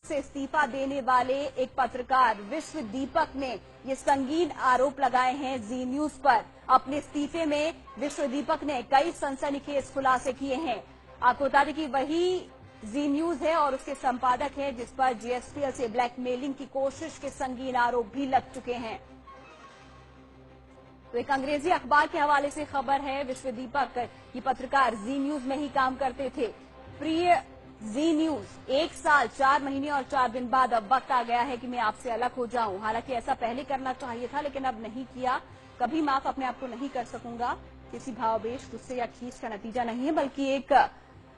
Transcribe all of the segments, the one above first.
से इस्तीफा देने वाले एक पत्रकार विश्व दीपक ने ये संगीन आरोप लगाए हैं जी न्यूज पर। अपने इस्तीफे में विश्व दीपक ने कई सनसनीखेज खुलासे किए हैं। आपको बता दें कि वही जी न्यूज है और उसके संपादक है जिस पर जीएसपीएल से ब्लैकमेलिंग की कोशिश के संगीन आरोप भी लग चुके हैं। तो एक अंग्रेजी अखबार के हवाले से खबर है, विश्व दीपक ये पत्रकार जी न्यूज में ही काम करते थे। प्रिय जी न्यूज, 1 साल 4 महीने और 4 दिन बाद अब वक्त आ गया है कि मैं आपसे अलग हो जाऊं। हालांकि ऐसा पहले करना चाहिए था, लेकिन अब नहीं किया। कभी माफ अपने आप को नहीं कर सकूंगा। किसी भावावेश, गुस्से या खींच का नतीजा नहीं है, बल्कि एक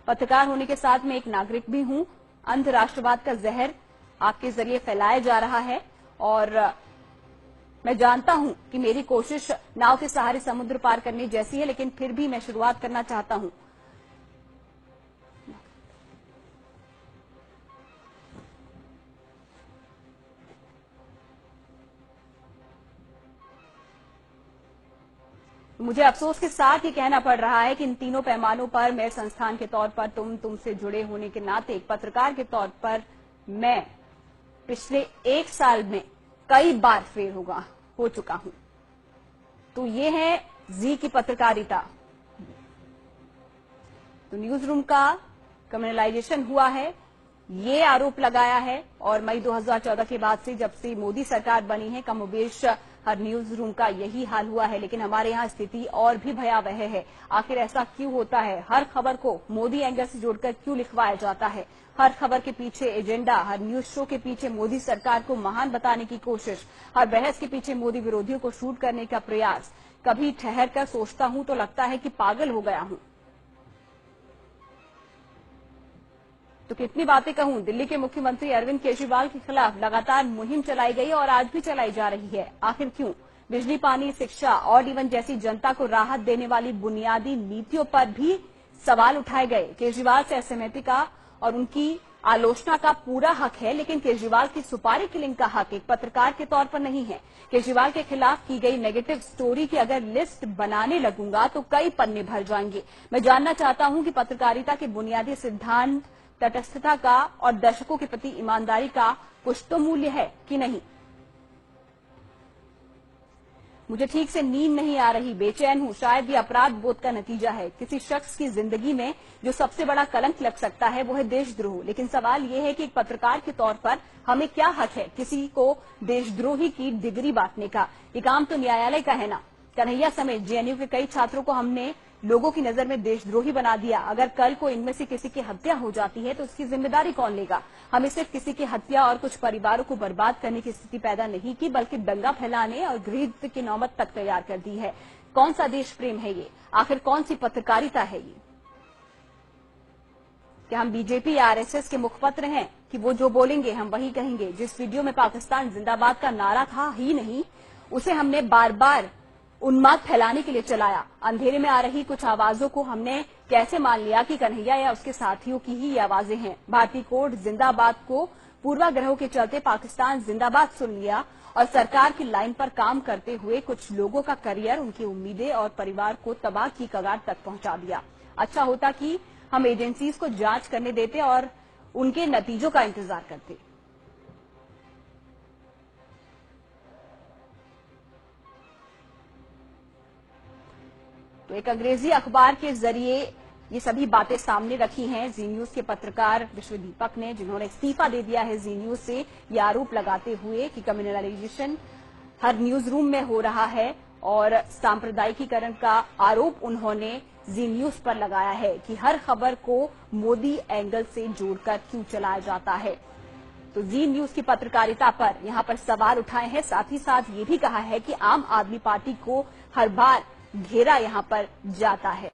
पत्रकार होने के साथ मैं एक नागरिक भी हूं। अंध राष्ट्रवाद का जहर आपके जरिए फैलाया जा रहा है और मैं जानता हूं कि मेरी कोशिश नाव के सहारे समुद्र पार करने जैसी है, लेकिन फिर भी मैं शुरुआत करना चाहता हूं। मुझे अफसोस के साथ ये कहना पड़ रहा है कि इन तीनों पैमानों पर मैं संस्थान के तौर पर तुमसे जुड़े होने के नाते एक पत्रकार के तौर पर मैं पिछले 1 साल में कई बार फेल हो चुका हूं। तो ये है जी की पत्रकारिता। तो न्यूज रूम का कम्युनलाइजेशन हुआ है, ये आरोप लगाया है और मई 2014 के बाद से जब से मोदी सरकार बनी है कमोबेश हर न्यूज रूम का यही हाल हुआ है। लेकिन हमारे यहाँ स्थिति और भी भयावह है। आखिर ऐसा क्यों होता है? हर खबर को मोदी एंगल से जोड़कर क्यों लिखवाया जाता है? हर खबर के पीछे एजेंडा, हर न्यूज शो के पीछे मोदी सरकार को महान बताने की कोशिश, हर बहस के पीछे मोदी विरोधियों को शूट करने का प्रयास। कभी ठहर कर सोचता हूं तो लगता है कि पागल हो गया हूं। तो कितनी बातें कहूं। दिल्ली के मुख्यमंत्री अरविंद केजरीवाल के खिलाफ लगातार मुहिम चलाई गई और आज भी चलाई जा रही है। आखिर क्यों? बिजली, पानी, शिक्षा और जीवन जैसी जनता को राहत देने वाली बुनियादी नीतियों पर भी सवाल उठाए गए। केजरीवाल से असहमति का और उनकी आलोचना का पूरा हक है, लेकिन केजरीवाल की सुपारी किलिंग का हक एक पत्रकार के तौर पर नहीं है। केजरीवाल के खिलाफ की गई नेगेटिव स्टोरी की अगर लिस्ट बनाने लगूंगा तो कई पन्ने भर जाएंगे। मैं जानना चाहता हूं कि पत्रकारिता के बुनियादी सिद्धांत, तटस्थता का और दर्शकों के प्रति ईमानदारी का कुछ तो मूल्य है कि नहीं। मुझे ठीक से नींद नहीं आ रही, बेचैन हूं। शायद ये अपराध बोध का नतीजा है। किसी शख्स की जिंदगी में जो सबसे बड़ा कलंक लग सकता है वो है देशद्रोह। लेकिन सवाल ये है कि एक पत्रकार के तौर पर हमें क्या हक है किसी को देशद्रोही की डिग्री बांटने का? ये काम तो न्यायालय का है ना। कन्हैया समेत जेएनयू के कई छात्रों को हमने लोगों की नजर में देशद्रोही बना दिया। अगर कल को इनमें से किसी की हत्या हो जाती है तो उसकी जिम्मेदारी कौन लेगा? हमें सिर्फ किसी की हत्या और कुछ परिवारों को बर्बाद करने की स्थिति पैदा नहीं की, बल्कि दंगा फैलाने और गृहयुद्ध की नौबत तक तैयार कर दी है। कौन सा देश प्रेम है ये? आखिर कौन सी पत्रकारिता है ये? क्या हम बीजेपी या आरएसएस के मुखपत्र हैं कि वो जो बोलेंगे हम वही कहेंगे? जिस वीडियो में पाकिस्तान जिंदाबाद का नारा था ही नहीं, उसे हमने बार बार उन्माद फैलाने के लिए चलाया। अंधेरे में आ रही कुछ आवाजों को हमने कैसे मान लिया कि कन्हैया या उसके साथियों की ही ये आवाजें हैं? भारतीय कोर्ट जिंदाबाद को पूर्वाग्रहों के चलते पाकिस्तान जिंदाबाद सुन लिया और सरकार की लाइन पर काम करते हुए कुछ लोगों का करियर, उनकी उम्मीदें और परिवार को तबाह की कगार तक पहुंचा दिया। अच्छा होता कि हम एजेंसीज को जांच करने देते और उनके नतीजों का इंतजार करते। तो एक अंग्रेजी अखबार के जरिए ये सभी बातें सामने रखी हैं जी न्यूज के पत्रकार विश्व दीपक ने, जिन्होंने इस्तीफा दे दिया है जी न्यूज से, ये आरोप लगाते हुए कि कम्युनलाइजेशन हर न्यूज रूम में हो रहा है और सांप्रदायिकीकरण का आरोप उन्होंने जी न्यूज पर लगाया है कि हर खबर को मोदी एंगल से जोड़कर क्यों चलाया जाता है। तो जी न्यूज की पत्रकारिता पर यहां पर सवाल उठाए हैं। साथ ही साथ ये भी कहा है कि आम आदमी पार्टी को हर बार घेरा यहां पर जाता है।